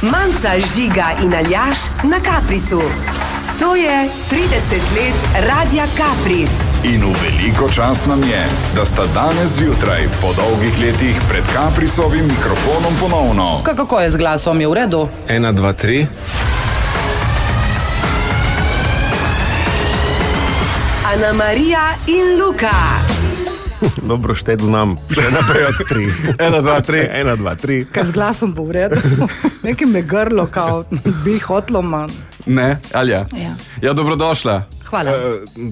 Manca, Žiga in Aljaž na Kaprisu. To je 30 let Radia Kapris. In v veliko čast nam je, da sta danes zjutraj po dolgih letih pred Kaprisovim mikrofonom ponovno. Kako je z glasom, je v redu? 1, 2, 3. Ana Marija in Luka. Dobro, štet znam. Še naprej od 3. 1, 2, 3. 1, 2, 3. Kaj z glasom bo v redu? Nekaj me grlo, kao bi hotlo manj. Ne, Alja? Ja, dobrodošla. Hvala.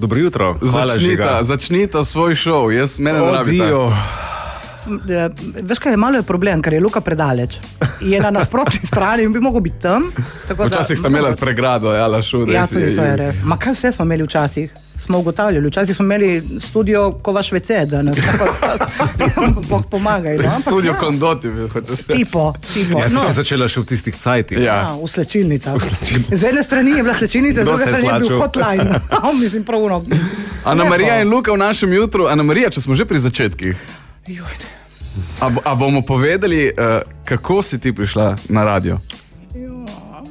Dobro jutro. Hvala, Začnita svoj šov. Ne rabite. Veš kaj, malo je problem, ker je Luka predaleč. Je na nasprotni strani in bi mogel biti tam. Včasih sta imela pregrado, šude. Ja, tudi to je res. Ma kaj vse smo imeli včasih? Smo ugotavljali. Včasih smo imeli studio, ko vaš WC, da nas Bog pomagaj. No? Studio kondoti, hočeš reči. Tipo. Ja, ti si začela še v tistih cajtih. Ja, v slečilnicah. Z ene strani je bila slečilnica, z druge strani je bil hotline. Mislim, prav uno. Ana Marija in Luka v našem jutru. Ana Marija, če smo že pri začetkih. A bomo povedali, kako si ti prišla na radio?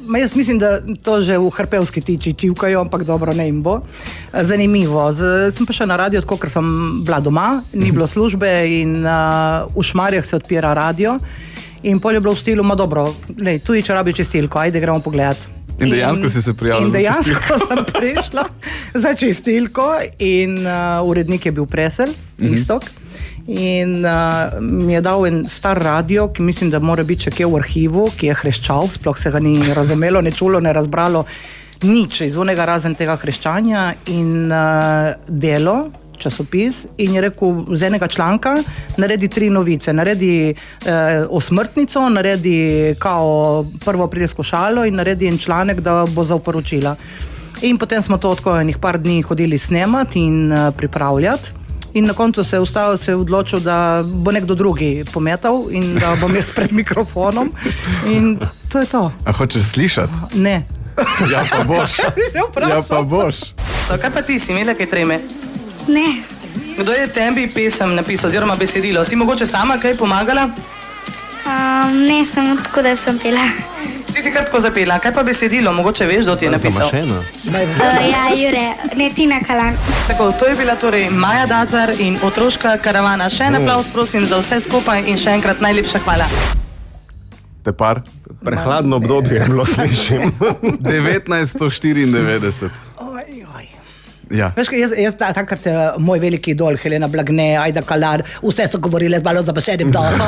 Jaz mislim, da to že v hrpevski tiči čivkajo, ampak dobro, ne jim bo. Zanimivo. Sem pa še na radio, tako ker sem bila doma, ni bilo službe in v Šmarjah se odpira radio. In pol je bilo v stilu, dobro, tudi če rabi čistilko, ajde gremo pogledat. In dejansko si se prijavila? In dejansko sem prišla za čistilko in urednik je bil Presel, Istok. In mi je dal en star radio, ki mislim, da mora biti še kje v arhivu, ki je hreščal, sploh se ga ni razumelo, ne čulo, ne razbralo nič iz onega razen tega hreščanja in Delo, časopis, in je rekel z enega članka naredi 3 novice, naredi osmrtnico, naredi kao prvo aprilsko šalo in naredi en članek, da bo za oporočila. In potem smo to tako enih par dni hodili snemati in pripravljati. In na koncu se je odločil, da bo nekdo drugi pometal in da bom jaz pred mikrofonom. In to je to. A hočeš slišati? Ne. Ja pa boš. Ja pa boš. Kaj pa ti si imela kaj treme? Ne. Kdo je tebi pesem napisal oziroma besedilo? Si mogoče sama kaj pomagala? Ne, samo tako, da sem pela. Ti si kar tako zapela. Kaj pa besedilo? Mogoče veš, kdo ti je napisal? Ja, Jure, ne Tina Kalan. Tako, to je bila torej Maja Dacar in otroška karavana. Še en aplavz prosim za vse skupaj in še enkrat najlepša hvala. Tepar? Prehladno obdobje je bilo, slišim. 1994. Ja. Veš, jaz takrat moj veliki idol, Helena Blagne, Ajda Kalar, vse so govorile z malo zabašenim dosom.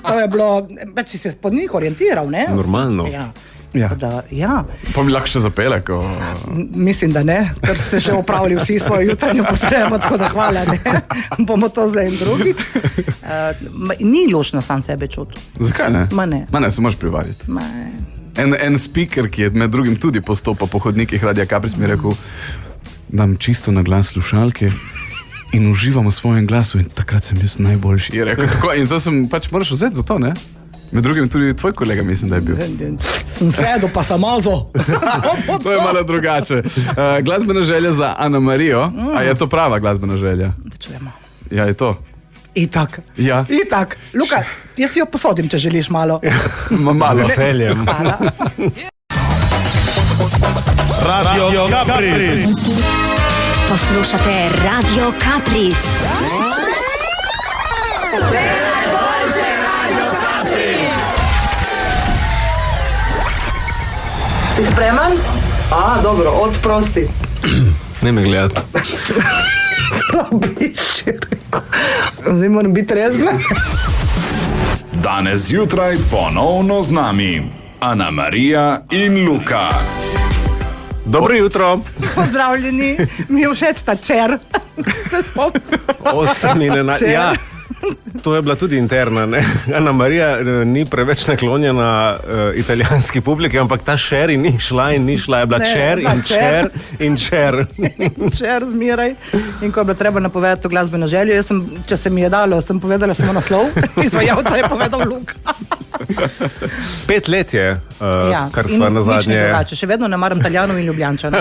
To je bilo, več si se pod njih orientiral, ne? Normalno. Ja. Pa mi lahko še zapele, ko... Mislim, da ne, ker ste še opravili vsi svojo jutranjo potrebo, tako da hvala, ne. Bomo to za en drugi. Ni lušno sam sebe čutil. Zakaj ne? Ma ne. Ma ne, se moraš privaditi. En speaker, ki je med drugim tudi postopa po hodnikih Radia Kapris, mi je rekel, dam čisto na glas slušalke in uživam v svojem glasu in takrat sem jaz najboljši. Je rekel tako in to sem pač moraš vzeti za to, ne? Med drugim tudi tvoj kolega mislim, da je bil. Sem sredo pa samazo. To je malo drugače. Glasbena želja za Ana Marijo. A je to prava glasbena želja? Da čujemo. Ja, je to. Itak. Ja. Itak. Luka, jaz si jo posodim, če želiš malo. Malo. Veseljem. Hvala. Radio Kapris. Poslušate Radio Kapris. Si spreman? Dobro, odprosti. Ne me gledati. Zdaj moram biti rezna. Danes zjutraj ponovno z nami Ana Marija in Luka. Dobro jutro. Pozdravljeni, mi je všeč ta čer. Ja, to je bila tudi interna, ne? Ana Marija ni preveč naklonjena italijanski publiki, ampak ta šer in ni šla, je bila čer in čer in čer. Čer zmeraj. In ko je bilo treba napovedati to glasbeno željo, jaz sem, če se mi je dalo, sem povedala samo naslov, izvajalca je povedal Luka. 5 let je, kar sva na zadnje... Nič ne drugače, še vedno ne maram Italijanov in Ljubljančanov.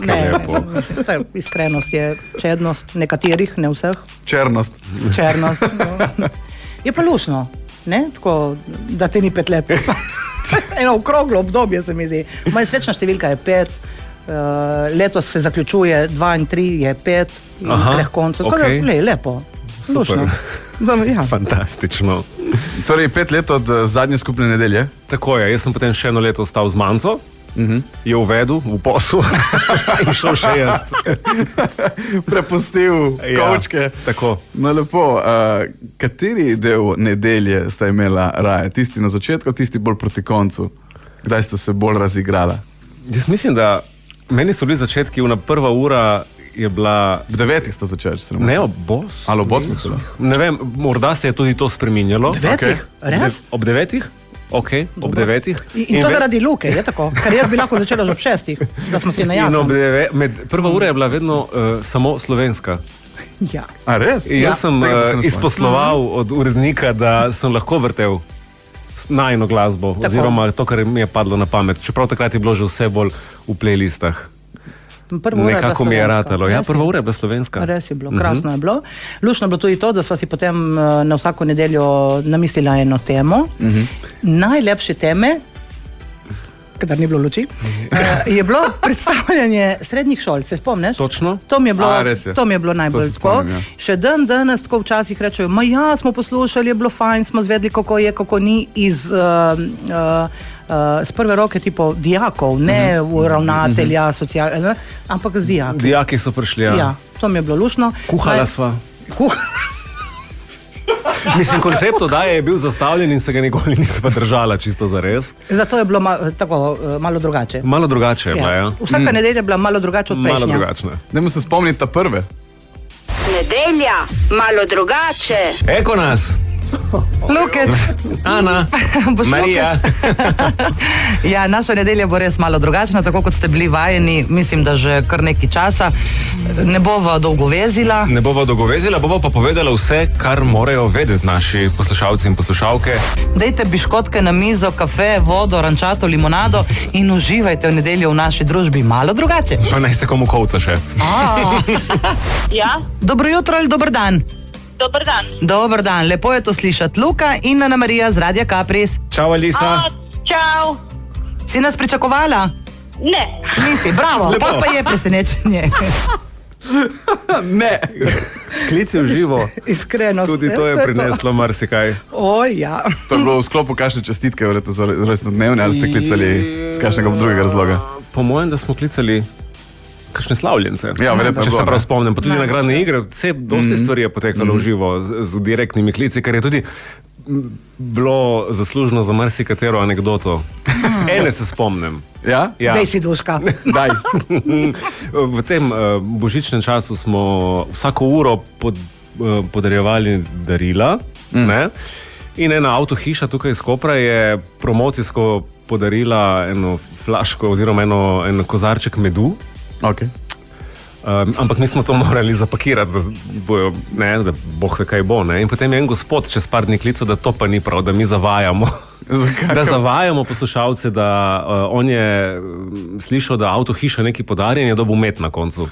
Lepo. Iskrenost je čednost nekaterih, ne vseh. Černost. No. Je pa lušno, ne? Tako, da te ni 5 let. Eno okroglo obdobje se mi zdi. Moja srečna številka je 5, letos se zaključuje 2 in 3 je 5 in kreh koncu. Okay. Lepo. Super. Ja. Fantastično. Torej 5 let od zadnje skupne nedelje. Tako je, jaz sem potem še 1 leto ostal z Manco, je uvedel v posel in šel še jaz. Prepustil kovčke. Tako. No lepo, kateri del nedelje sta imela raje? Tisti na začetku, tisti bolj proti koncu? Kdaj sta se bolj razigrala? Jaz mislim, da meni so bili začetki, prva ura je bila... V 9 sta začeli, se ne, ob 8. Ali ob 8 celo? Ne vem, morda se je tudi to spreminjalo. 9? Okay. Res? Ob 9? Ok, ob 9. In to zaradi Luke, je tako? Ker jaz bi lahko začela že ob 6, da smo si na jasnem. Prva ura je bila vedno samo slovenska. Ja. A res? Jaz sem izposloval od urednika, da sem lahko vrtel najino glasbo, oziroma to, kar mi je padlo na pamet. Čeprav takrat je bilo že vse bolj v playlistah. Nekako mi je ratalo. Ja, prva ura je bila slovenska. Res je bilo, krasno je bilo. Lušno je bilo tudi to, da sva si potem na vsako nedeljo namislila eno temo. Najlepše teme, kadar ni bilo luči, je bilo predstavljanje srednjih šol. Se spomniš? Točno. To mi je bilo najbolj tako. Ja. Še danes tako včasih rečejo, ja, smo poslušali, je bilo fajn, smo zvedli, kako je, kako ni iz... z prve roke tipo dijakov, ne ravnatelja, ampak z dijaki. Dijaki so prišli, ja. Ja, to mi je bilo lušno. Kuhala sva. Mislim, koncept oddaje je bil zastavljen in se ga nikoli nisva držala čisto zares. Zato je bilo malo drugače. Malo drugače je bila, ja. Vsaka nedelja je bila malo drugače od prejšnja. Malo drugačna. Dajmo se spomniti ta prve. Nedelja, malo drugače. Eko nas. Luket. Ana, Marija. Ja, naša nedelja bo res malo drugačna, tako kot ste bili vajeni, mislim, da že kar nekaj časa. Ne bova dolgovezila. Ne bova dolgovezila, bova pa povedala vse, kar morajo vedeti naši poslušalci in poslušalke. Dejte biškotke na mizo, kafe, vodo, rančato, limonado in uživajte v nedeljo v naši družbi malo drugače. Pa naj se komu kovca še. Ja? Dobro jutro ali dober dan? Dober dan. Dober dan, lepo je to slišati. Luka in Ana Marija z Radia Capris. Čau, Alisa. Čau. Si nas pričakovala? Ne. Nisi, bravo, pa je presenečenje. Ne. Klici v živo. Iskrenost. Tudi to je prineslo marsikaj. Ja. To je bilo v sklopu kakšne čestitke, verjetno za rojstnodnevne, ali ste klicali z kakšnega drugega razloga? Po mojem, da smo klicali kakšne slavljence. Ja, verjetno. Če se prav spomnim, pa tudi nagradne igre, vse dosti stvari je potekalo v živo z direktnimi klici, kar je tudi bilo zaslužno za marsikatero anekdoto. Ene se spomnim. Ja? Dej si duška. Daj. V tem božičnem času smo vsako uro podarjevali darila, ne? In ena avtohiša tukaj iz Kopra je promocijsko podarila eno flaško oziroma eno kozarček medu. Okay. Ampak mi smo to morali zapakirati, da boh ve kaj bo. Ne? In potem je en gospod čez par dni klical, da to pa ni prav, da mi zavajamo. Da zavajamo poslušalce, da on je slišal, da avtohiša neki podarjen, je dobil met na koncu.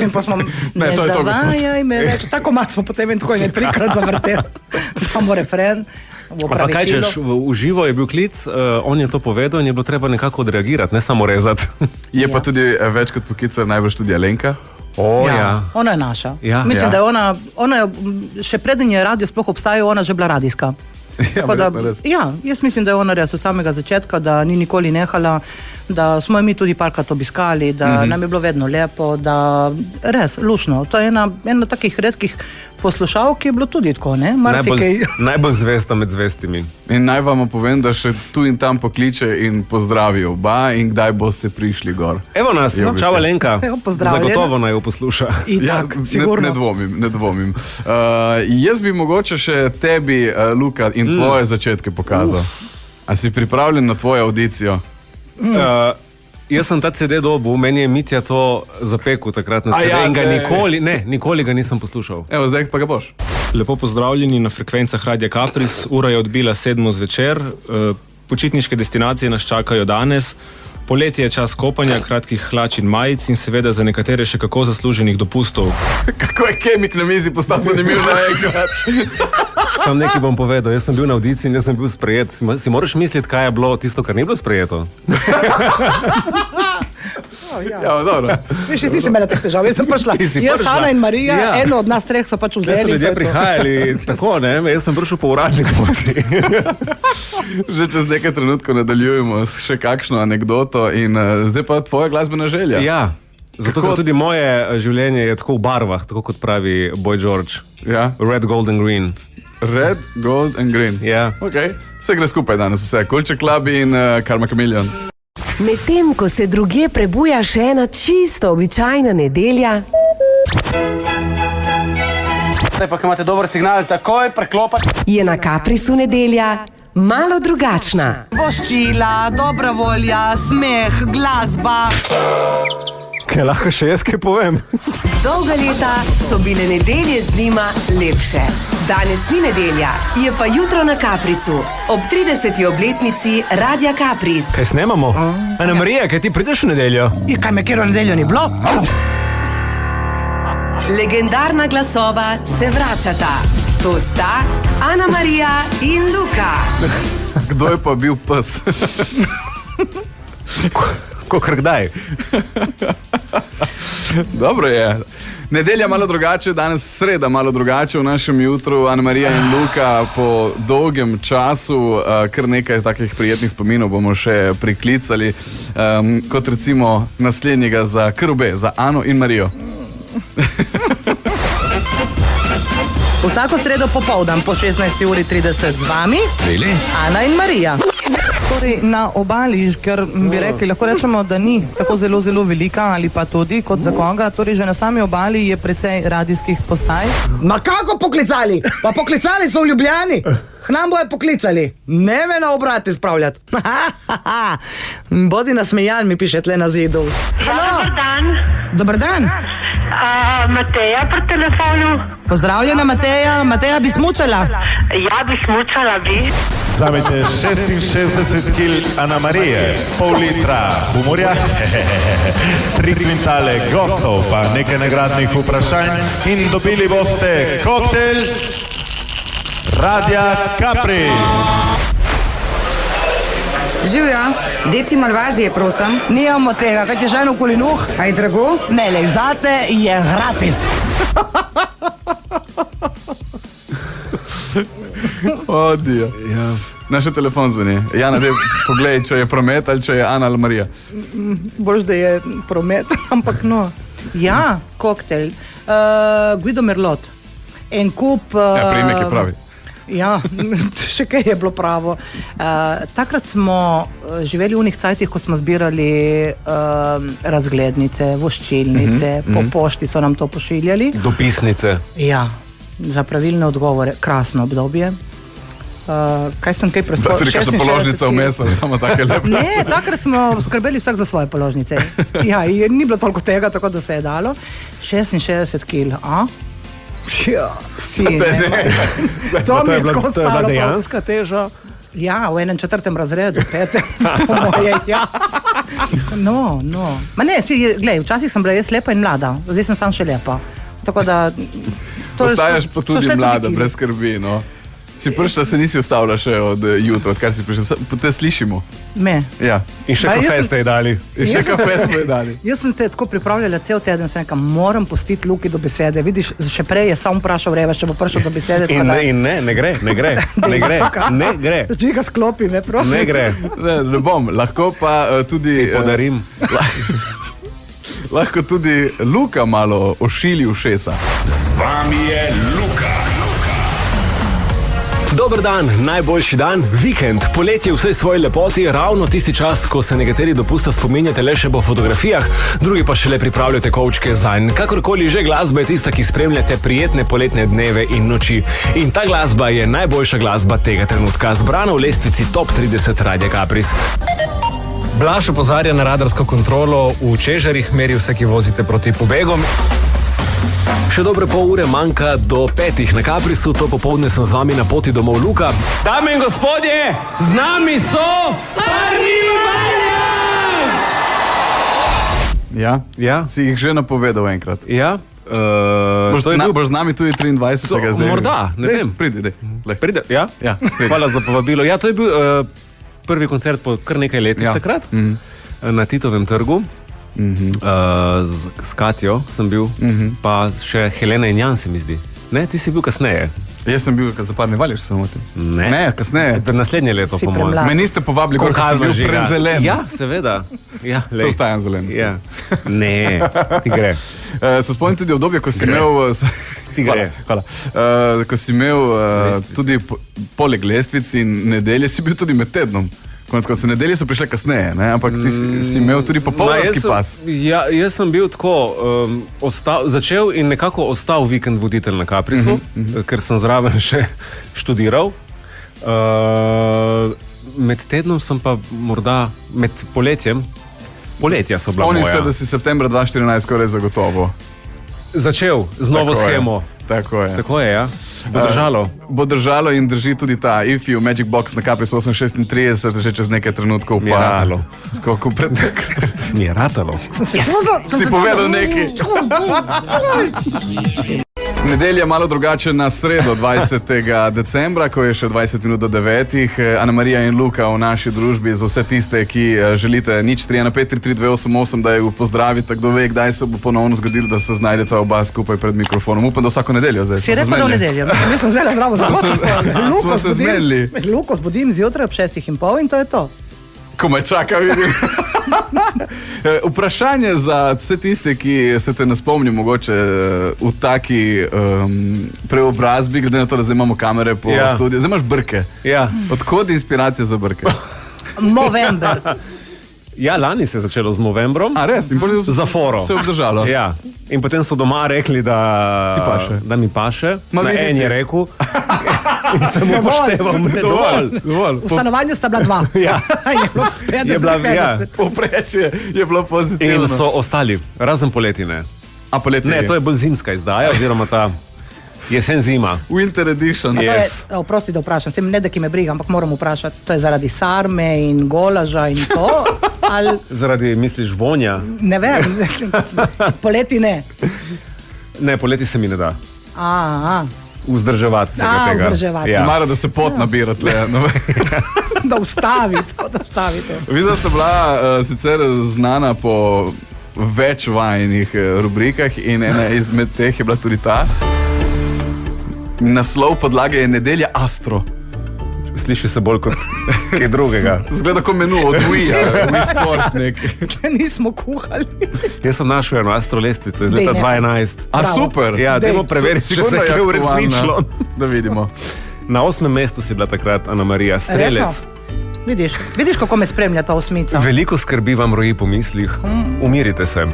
In pa smo, ne zavajaj me več. Tako mat smo potem in tako je 3-krat zavrtel. Samo refren. Pa kaj češ, v živo je bil klic, on je to povedal in je bilo treba nekako odreagirati, ne samo rezati. Je pa tudi več kot poklical najbrž tudi Alenka. Ja. Ona je naša. Ja. Mislim, da je ona še preden je radio sploh obstajal, ona že bila radijska. Jaz mislim, da je ona res od samega začetka, da ni nikoli nehala, da smo jo mi tudi parkrat obiskali, da nam je bilo vedno lepo, da res, lušno. To je ena takih redkih poslušalk, ki je bilo tudi tako, ne? Najbolj zvesta med zvestimi. In naj vam povem, da še tu in tam pokliče in pozdravi oba in kdaj boste prišli gor. Evo nas, čau Alenka. Zagotovo naj jo posluša. Ne dvomim. Jaz bi mogoče še tebi, Luka, in tvoje začetke pokazal. A si pripravljen na tvojo audicijo? Jaz sem ta CD dobil, meni je Mitja to zapekel takrat na CD in ga nikoli ga nisem poslušal. Evo, zdaj pa ga boš. Lepo pozdravljeni na frekvencah Radia Capris. Ura je odbila 7 zvečer. Počitniške destinacije nas čakajo danes. Poletje je čas kopanja, kratkih hlač in majic in seveda za nekatere še kako zasluženih dopustov. Kako je kemik na mizi postal zanimiv naenkrat. Sam nekaj bom povedal, jaz sem bil na audiciji in jaz sem bil sprejet. Si moraš misliti, kaj je bilo tisto, kar ni bilo sprejeto? Ja, dobro. Viš, jaz nisem imela teh težav, jaz sem prišla. Jaz, Ana in Marija, eno od nas treh so pač vzeli. Jaz so ljudje prihajali tako, ne, jaz sem prišel po uradni poti. Že čez nekaj trenutkov nadaljujemo s še kakšno anekdoto in zdaj pa tvoja glasbena želja. Ja, zato ker tudi moje življenje je tako v barvah, tako kot pravi Boy George. Ja. Red, gold and green. Red, gold and green. Ja. Okay. Vse gre skupaj danes, vse. Kulček Club in Karma Chameleon. Medtem ko se drugje prebuja še ena čisto običajna nedelja, zdaj pa, ko imate dober signal, takoj preklopati. Je na Caprisu nedelja malo drugačna. Voščila, dobra volja, smeh, glasba. Kaj lahko še jaz kaj povem? Dolga leta so bile nedelje z njima lepše. Danes ni nedelja, je pa jutro na Caprisu, ob 30. obletnici Radia Capris. Kaj snemamo? Ana Marija, kaj ti prideš v nedeljo? In kaj me kjero nedeljo ni bilo? Legendarna glasova se vračata. To sta Ana Marija in Luka. Kdo je pa bil pes? Kokor kdaj? Dobro je. Nedelja malo drugače, danes sreda malo drugače v našem jutru. Ana Marija in Luka po dolgem času, kar nekaj takih prijetnih spominov bomo še priklicali, kot recimo naslednjega za Krube, za Ano in Marijo. Vsako sredo popoldan po 16:30 z vami, Ana in Marija. Torej, na obali, ker bi rekli, lahko rečemo, da ni tako zelo, zelo velika ali pa tudi kot za koga, torej že na sami obali je precej radijskih postaj. Ma kako poklicali? Pa poklicali so v Ljubljani. K nam bojo poklicali. Ne me na obrate spravljati. Bodi nasmejan, mi piše tle na zidu. Dobar dan. Dobar dan. Mateja pri telefonu. Pozdravljena Mateja. Mateja bi smučala. Ja, bi smučala, bi. Zamete 66 kil Ana Marije, pol litra humorja, 3 kvintale gostov, pa nekaj nagradnih vprašanj in dobili boste koktel Radia Capris. Živjo, deci malvazije, prosim. Nijamo tega, kaj ti ženo okoli nuh? A je drago? Ne, le, zate je gratis. Odijo. Ja. Naš telefon zvoni. Jana, dej, poglej, če je promet ali če je Ana ali Marija. Bož, da je promet, ampak no. Ja, koktel. Guido Merlot. En kup... Ja, priimek je pravi. Ja, še kaj je bilo pravo. Takrat smo živeli v unih cajtih, ko smo zbirali razglednice, voščilnice, po pošti so nam to pošiljali. Dopisnice. Ja, za pravilne odgovore. Krasno obdobje. Kaj sem kaj preskočil? Tudi kakšna položnica vmes, samo take lepe. Ne, takrat smo skrbeli vsak za svoje položnice. Ja, in ni bilo toliko tega, tako da se je dalo. 66 kil, a? Ja, si, ne. To mi je tako stalo. To je bila dejanska teža? Ja, v 1/4 razredu, 5. Moje, ja. No. Ma ne, si, glej, včasih sem bila jaz lepa in mlada, zdaj sem sam še lepa. Tako da... Postajaš pa tudi mlada, brez skrbi, no. Si prišla, se nisi ustavila še od jutra, odkar si prišla, te slišimo. Me? Ja. In še kafe ste ji dali. In še kafe smo ji dali. Jaz sem te tako pripravljala cel teden, sem rekla, moram pustiti Luki do besede. Vidiš, še prej je sam vprašal Reva, če bo prišel do besede. In ne gre. Žiga sklopi, ne prosim. Ne gre. Ne bom, lahko pa tudi... Ti podarim. Lahko tudi Luka malo ošili ušesa. Z vami je Luka. Dober dan, najboljši dan, vikend, poletje v vsej svoji lepoti, ravno tisti čas, ko se nekateri dopusta spominjate le še po fotografijah, drugi pa šele pripravljate kovčke zanj. Kakorkoli že, glasba je tista, ki spremljate prijetne poletne dneve in noči. In ta glasba je najboljša glasba tega trenutka, zbrana v lestvici Top 30 Radia Capris. Blaž opozarja na radarsko kontrolo v Čežarjih, meri vse, ki vozite proti pobegom. Še dobre pol ure manjka do 5 na Caprisu, to popoldne sem z vami na poti domov Luka. Dame in gospodje, z nami so Ja, si jih že napovedal enkrat. Ja, Boš z nami tudi 23. zdaj? Morda, ne vem. Pridi. Ja? Ja, Hvala za povabilo. Ja, to je bil prvi koncert po kar nekaj letih takrat na Titovem trgu. S Katjo sem bil, pa še Helena in Jan se mi zdi. Ne, ti si bil kasneje. Jaz sem bil, kad zaparni vališ, se motim. Ne, kasneje. Naslednje leto, po mojem. Me niste povabili, koliko sem bil prezelen. Ja, seveda. Ja, se ostajam zelen. Ja. Ne, ti gre. Se spomnim tudi obdobje, ko si imel... Ti gre. Hvala. Ko si imel tudi poleg lestvic in nedelje, si bil tudi med tednom. Konec koncev, nedelje so prišle kasneje, ne? Ampak ti si imel tudi popoldanski pas. Ja, jaz sem bil tako, začel in nekako ostal vikend voditelj na Caprisu, ker sem zraven še študiral. Med tednom sem pa morda, med poletja so bila moja. Spomnim se, da si septembra 2014 skoraj zagotovo začel z novo schemo. Tako je. Tako je, ja. Bo držalo in drži tudi ta If You Magic Box na Caprisu 836 že čez nekaj trenutkov pa skoko preteklost. Mi je ratalo. Si povedal nekaj. Nedelja malo drugače na sredo 20. decembra, ko je še 20 minut do 9. Ana Marija in Luka v naši družbi za vse tiste, ki želite 031533288, da ju pozdravite, kdo ve, kdaj se bo ponovno zgodilo, da se znajdete oba skupaj pred mikrofonom. Upam, da vsako nedeljo zdaj. Si rekel, da v nedeljo. Mi smo vzeli zdravo za Smo se zmenili. Luko zbudim zjutraj ob 6:30 in to je to. Ko me čaka, vidim. Vprašanje za vse tiste, ki se te ne spomni mogoče v taki preobrazbi, glede na to, da zdaj imamo kamere po studiu. Zdaj imaš brke. Ja. Odkot je inspiracija za brke? November. Ja, lani se je začelo z novembrom. A res? Za foro. Se je obdržalo. Ja. In potem so doma rekli, da mi paše. En je rekel. In sem upošteval. Dovolj. V stanovanju sta bila 2. Ja. Je bila 50. Poprečje je bilo pozitivno. In so ostali, razen poletine. A poletine? Ne, to je bolj zimska izdaja, oziroma ta jesen zima. Winter edition. Oprosti, da vprašam, sem ne da ki me briga, ampak moram vprašati, to je zaradi sarme in golaža in to? Ali... Zaradi, misliš, vonja? Ne vem, poleti ne. Ne, poleti se mi ne da. Vzdrževati tega. Vzdrževati. Ja. Mara, da se pot nabira tle. Da ustavi to. Videla sta bila sicer znana po več vajnih rubrikah in ena izmed teh je bila tudi ta. Naslov podlage je Nedelja Astro. Sliši se bolj kot kaj drugega. Zgleda kot menu od Wii Sport nekaj. Nismo kuhali. Jaz sem našel eno Astro lestvico iz leta 2011. A super. Ja, dajmo preveriti, če se je kaj uresničilo. Da vidimo. Na 8. mestu si bila takrat Ana Marija Strelec. Vidiš, kako me spremlja ta osmica. Veliko skrbi vam roji po mislih. Umirite se.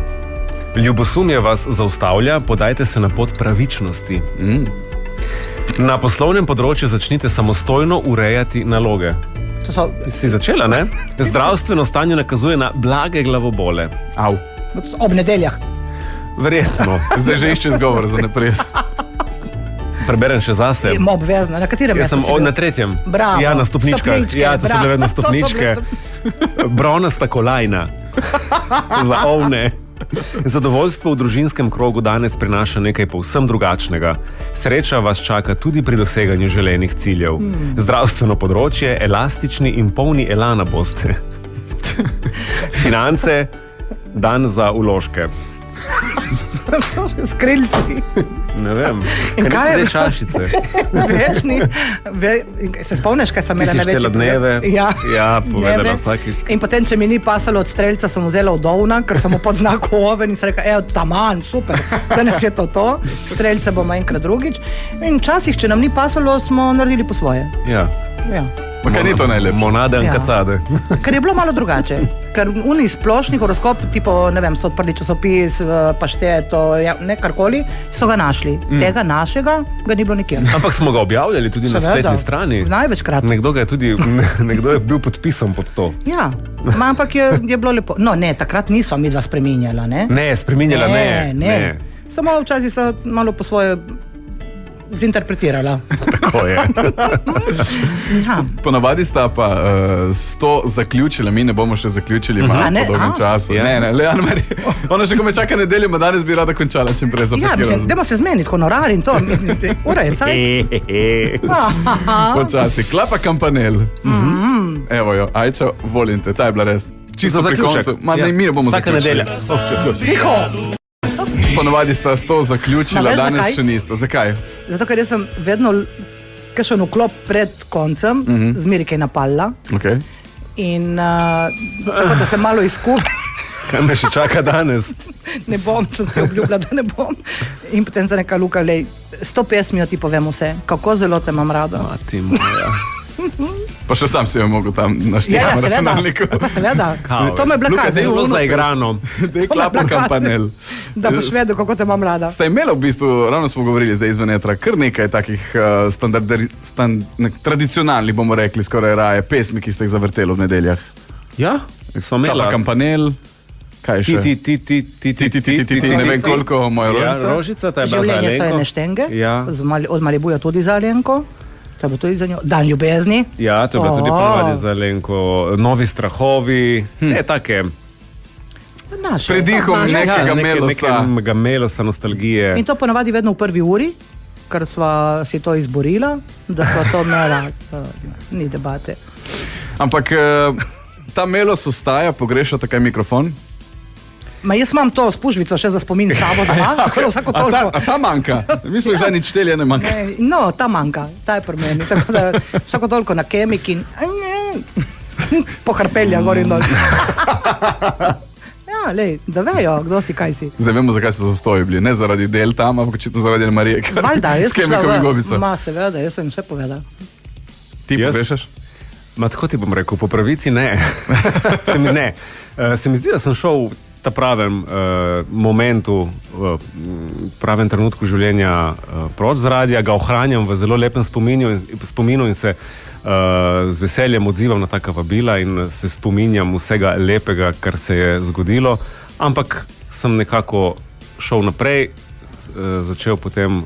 Ljubosumje vas zaustavlja, podajte se na pot pravičnosti. Na poslovnem področju začnite samostojno urejati naloge. Si začela, ne? Zdravstveno stanje nakazuje na blage glavobole. Au. Ob nedeljah. Verjetno. Zdaj že išče izgovor za naprej. Preberem še zase. Obvezno. Na katerem mestu si bil? Jaz sem na 3. Bravo. Ja, na stopničkah. Ja, to so bile vedno stopničke. Bronasta kolajna. Za ovne. Zadovoljstvo v družinskem krogu danes prinaša nekaj povsem drugačnega. Sreča vas čaka tudi pri doseganju želenih ciljev. Zdravstveno področje, elastični in polni elana boste. Finance, dan za vložke. Skrilci. Ne vem, kaj so zdaj čašice? Večni. Se spomniš, kaj sem imela največji? Si štela dneve? Ja, povedala vsaki. In potem, če mi ni pasalo od strelca, sem vzela od ovna, ker sem mu pod znaku oven in sem rekla, taman, super, danes je to. Strelce bomo enkrat drugič. In včasih, če nam ni pasalo, smo naredili po svoje. Ja. Pa kaj ni to najlepše? Monade in kacade. Ker je bilo malo drugače. Ker oni splošnih horoskop, tipo, ne vem, so odprli časopis, pašteto, ne karkoli, so ga našli. Tega našega ga ni bilo nikjer. Ampak smo ga objavljali tudi na spletni strani. Največkrat. Nekdo je bil podpisan pod to. Ja, ampak je bilo lepo. No, ne, takrat nisva midva spreminjala, ne? Ne, spreminjala ne. Samo včasih so malo po svoje zinterpretirala. Tako je. Ja. Ponavadi sta pa s to zaključila, mi ne bomo še zaključili malo po dolgem času. Ne, Ana-Marija, ona še ko me čaka nedeljo, ma danes bi rada končala čim prej zapakirala. Ja, mislim, dajmo se zmeniti, honorar in to. Ura je cajt. Počasi, klapa kampanel. Evo jo, Ajčo, volim te, ta je bila res. Čisto pri koncu. Ma ne, mi ne bomo zaključili. Tiho! Ponovadi sta s to zaključila, danes še nista. Zakaj? Zato, ker jaz sem vedno kakšen vklop pred koncem, zmeri kaj napalla. Okay. In tako, da sem malo izkušen. Kaj me še čaka danes? Ne bom, sem si obljubila, da ne bom. In potem za neka Luka, lej, 100 pesmijo ti povem vse, kako zelo te imam rado. Mati moja. Pa še sam si jo mogel tam našteti na računalniku. Seveda, to me je bila Luka, zdaj je bilo za igrano. Dej klapa kampanel. Da boš vedel, kako te imam rada. Ste imeli v bistvu, ravno smo govorili zdaj izven etra, kar nekaj takih tradicionalnih, bomo rekli, skoraj raje, pesmi, ki ste jih zavrteli v nedeljah. Ja, smo imeli. Klapa kampanel. Kaj še? Ti, ne vem koliko, moja rožica. Ja, rožica, ta je bila za Življenje so ene štenge, od Malibuja tudi za Alenko. To je bilo tudi za njo. Dan ljubezni. Ja, to je bilo tudi ponavadi za Alenko. Novi strahovi, ne take. S predihom nekega melosa. Nekega melosa, nostalgije. In to ponavadi vedno v prvi uri, ker sva si to izborila, da sva to imela. Ni debate. Ampak ta melos ostaja, pogrešate kaj mikrofon? Ma jaz imam to spužvico še za spomin sabo doma, tako da vsako toliko. A ta manjka? Mi smo jih zdaj nič šteli, ne manjka. No, ta manjka, ta je pri meni, tako da vsako toliko na kemik in pohrpelja gor in dol. Ja, lej, da vejo, kdo si, kaj si. Zdaj vemo, zakaj so zastoji bili, ne zaradi del tam, ampak očitno zaradi Marije. Valjda, jaz sem šla, ma seveda, jaz sem vse povedal. Ti pogrešaš? Ma tako ti bom rekel, po pravici ne. Se mi zdi, da sem šel ta pravem momentu, pravem trenutku življenja proč z radia, ga ohranjam v zelo lepem spominu in se z veseljem odzivam na taka vabila in se spominjam vsega lepega, kar se je zgodilo, ampak sem nekako šel naprej, začel potem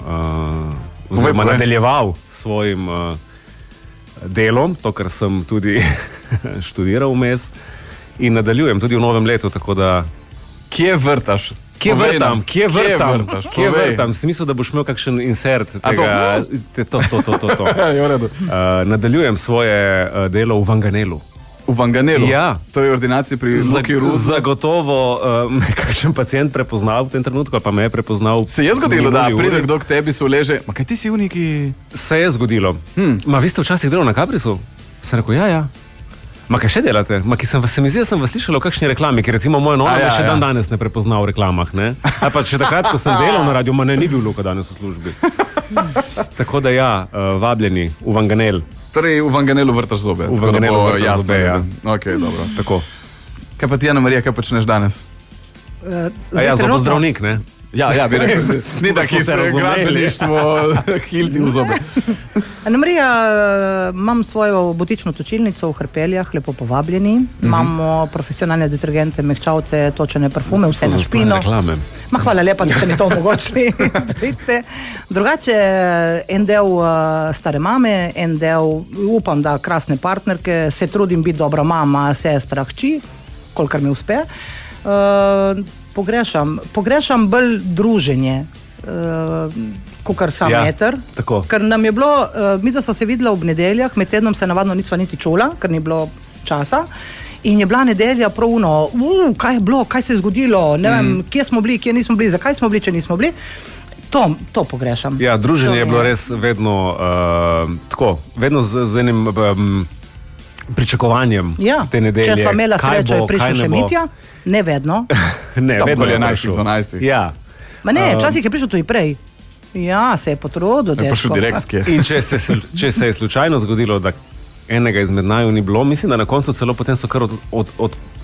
oziroma nadaljeval svojim delom, to, kar sem tudi študiral vmes in nadaljujem tudi v novem letu, tako da Kje vrtaš? Kje vrtam? Si mislil, da boš imel kakšen insert tega? To. Nadaljujem svoje delo v Vanganelu. V Vanganelu? Ja. To je ordinacija pri Luki Rudnu? Zagotovo me kakšen pacient prepoznal v tem trenutku, ali pa me je prepoznal. Se je zgodilo, da pride kdo k tebi, se uleže, ma kaj ti si uniki? Se je zgodilo. Ma vi ste včasih delali na Caprisu? Sem rekel, ja. Ma kaj še delate? Ma ki se mi zdi, da sem vas slišala v kakšni reklami, ker recimo moja nona me še dan danes ne prepozna v reklamah, ne? A pa še takrat, ko sem delal na radiju, ma ne, ni bil Luka danes v službi. Tako da ja, vabljeni v Vanganel. Torej v Vanganelu vrtaš zobe. V Vanganelu vrtaš zobe, ja. Ok, dobro. Tako. Kaj pa ti, Ana-Marija, kaj počneš danes? Ja, zobo zdravnik, ne? Ja, bi rekel, ni da, ki se gradbeništvo hildi v zobe. Ana-Marija, imam svojo butično točilnico v Hrpeljah, lepo povabljeni. Imamo profesionalne detergente, mehčavce, točene parfume, vse na špino. Ma hvala lepa, da ste mi to omogočili. Drugače, en del stare mame, en del, upam, da krasne partnerke, se trudim biti dobra mama, sestra, hči, kolikor mi uspe. Pogrešam bolj druženje, kakor sam meter. Ker nam je bilo, mi da so se videla ob nedeljah, med tednom se navadno nisva niti čula, ker ni bilo časa. In je bila nedelja prav kaj je bilo, kaj se je zgodilo, ne vem, kje smo bili, kje nismo bili, zakaj smo bili, če nismo bili. To pogrešam. Ja, druženje je bilo res vedno tako, vedno z enim pričakovanjem te nedelje. Če sva imela srečo, je prišel še Mitja, ne vedno. Ne, vedno je 11-12. Ja. Ma ne, včasih je prišel tudi prej. Ja, se je potrudil, dečko. Je prišel direktke. In če se je slučajno zgodilo, da enega izmed naju ni bilo, mislim, da na koncu celo potem so kar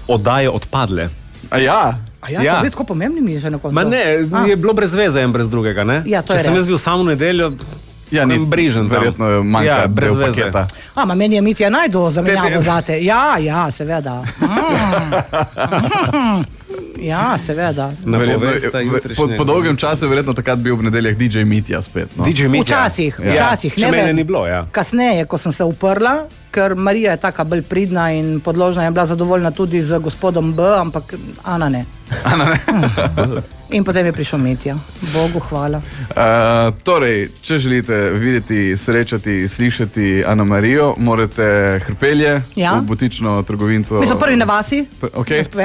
oddaje odpadle. A ja? To je tako pomembni mi je že na koncu. Ma ne, je bilo brez veze en brez drugega, ne? Ja, to je res. Če sem jaz bil samo nedeljo, ja, ni brižen, verjetno manjka del paketa. Ma meni je Mitja najdu zamenjavo zate. Ja, seveda. Ja, seveda. Po dolgem času je verjetno takrat bil v nedeljah DJ Mitja spet. No? DJ Mitja. Včasih, ne mene ni bilo, ja. Kasneje, ko sem se uprla, ker Marija je taka bolj pridna in podložna, je bila zadovoljna tudi z gospodom B, ampak Ana ne. In potem je prišel Mitja. Bogu hvala. Torej, če želite videti, srečati, slišati Ano Marijo, morate Hrpelje v butično trgovinco. Mi smo prvi na vasi.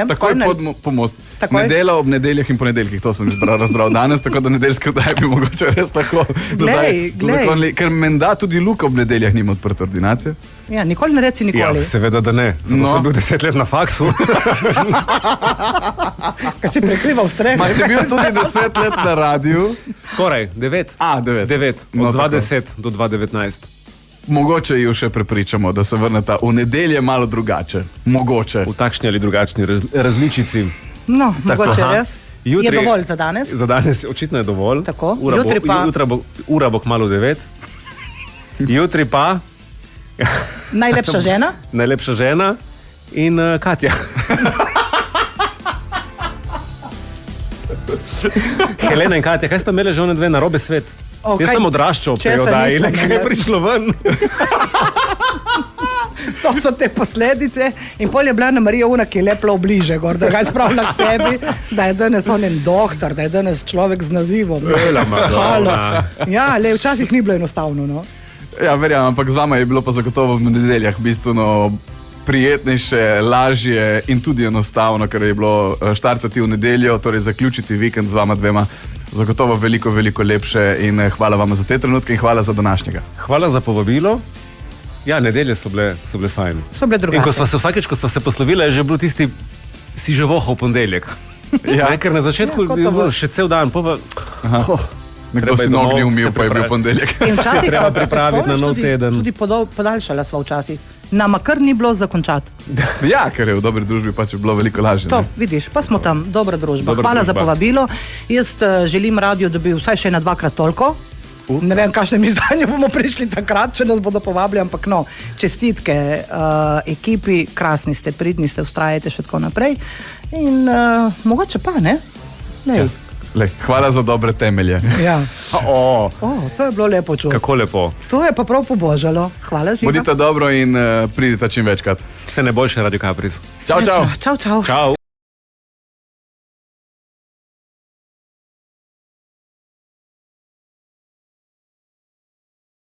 Takoj po most. Nedela ob nedeljah in ponedeljkih, to sem razbral danes, tako da nedeljske oddaje bi mogoče res lahko zakonili. Ker menda tudi Luka ob nedeljah nima odprte ordinacije. Ja, nikoli ne reci nikoli. Ja, seveda, da ne. Zato sem bil 10 let na faksu. Kaj si prekrival strehe? Ma si bil tudi 10 let na radiju. Skoraj, 9. 9. Od 2010 do 2019. Mogoče ju še prepričamo, da se vrneta v nedelje malo drugače. Mogoče. V takšni ali drugačni različici. No, mogoče res. Je dovolj za danes? Za danes očitno je dovolj. Tako. Ura bo kmalu 9. Jutri pa... Najlepša žena? Najlepša žena in Katja. Helena in Katja, kaj sta imeli že one dve narobe svet? Jaz sem odraščal pri oddaji, nekaj je prišlo ven. To so te posledice in pol je bila Ana Marija una, ki je leplo bliže gor, da ga je spravila k sebi, da je danes onen doktor, da je danes človek z nazivom. Ja, le včasih ni bilo enostavno, no. Ja, verjam, ampak z vama je bilo pa zagotovo v nedeljah bistveno prijetnejše, lažje in tudi enostavno, ker je bilo štartati v nedeljo, torej zaključiti vikend z vama dvema. Zagotovo veliko, veliko lepše in hvala vam za te trenutke in hvala za današnjega. Hvala za povabilo. Ja, nedelje so bile fajn. So bile drugače. In ko sva se vsakeč, ko sva se poslovila, je že bil tisti, si že vohal v ponedeljek. Ja, ker na začetku je bil še cel dan, pa nekdo si nogi umil, pa je bil ponedeljek. In včasih treba pripraviti na nov teden. Tudi podaljšala sva včasih. Nama kar ni bilo zakončati. Ja, ker je v dobri družbi pač bilo veliko lažje. To, vidiš, pa smo tam, dobra družba. Hvala za povabilo. Jaz želim radio, da bi vsaj še na 2-krat toliko. Ne vem, kakšnem izdanju bomo prišli takrat, če nas bodo povabili, ampak no, čestitke ekipi, krasni ste, pridni ste, vztrajajte še tako naprej. In mogoče pa, ne? Hvala za dobre temelje. Ja. To je bilo lepo čuti. Kako lepo. To je pa prav pobožalo. Hvala, Žiga. Bodite dobro in pridite čim večkrat. Vse najboljše, Radio Capris. Čau, čau. Čau, čau. Čau.